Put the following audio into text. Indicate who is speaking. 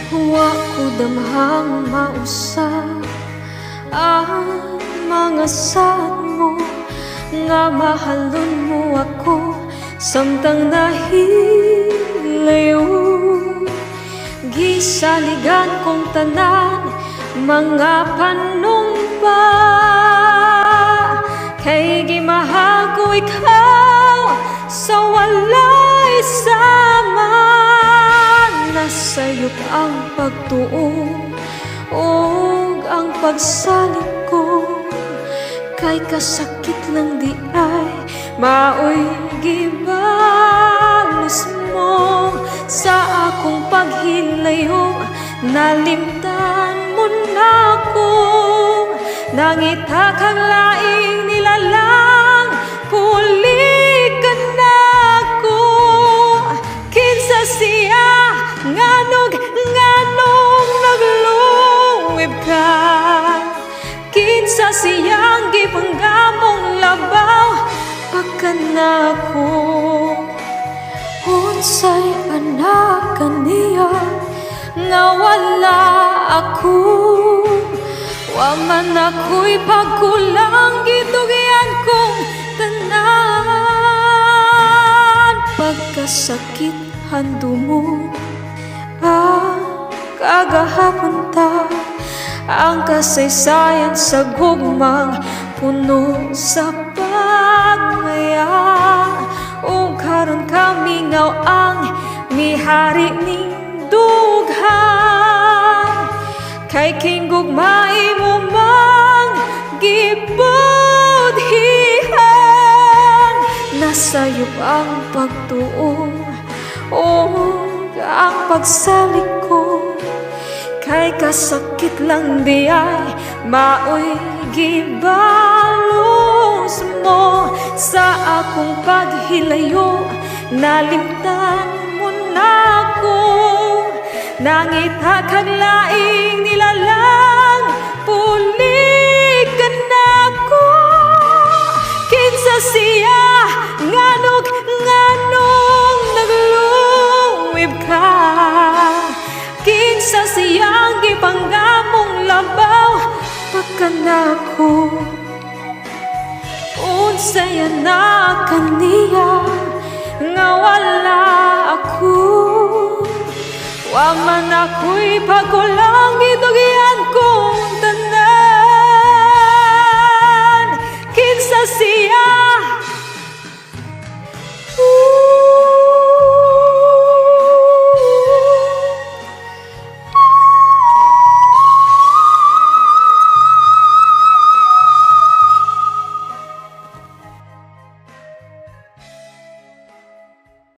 Speaker 1: Wa ko damhang mausap ang mga sad mo, nga mahalon mo ako samtang nahilayo. Gisaligan kong tanan mga panumpa, kay gimahal ko ikaw sa walay sama. Nasayop ang pagtuo ug ang pagsalig ko, kay kasakit lang di ay maoy gibalos mo. Sa akong paghilayo nalimtan mo na ko, nangita kang laing nilalang puli ka na ko. Kinsa siya nganong nagluwib ka, kinsa siyang gipanggamong labaw pagkanako. Unsay anak kaniya nga wala ako, wa man ako'y pagkulang gitugyan kong tanan. Pagkasakit handumon ang kagahapon ta, ang kasaysayan sa gugmang puno sa pagmaya. O karon kami ngaw ang mihari ning dughan, kay kinggugmay mo mang gibudhihan. Nasayop ang pagtuo o ang pagsalig ko, kay kasakit lang di ay maoy gibalos mo. Sa akong paghilayo nalimtan mo na ko, nangita kang laing nilalang puli ka na ko. Kinsa siya nganong nagluwib ka, kinsa siyang gipanggamong labaw pagkanako. Unsay anak kaniya nga wala ako, wa man ako'y pagkulang gitugyan kong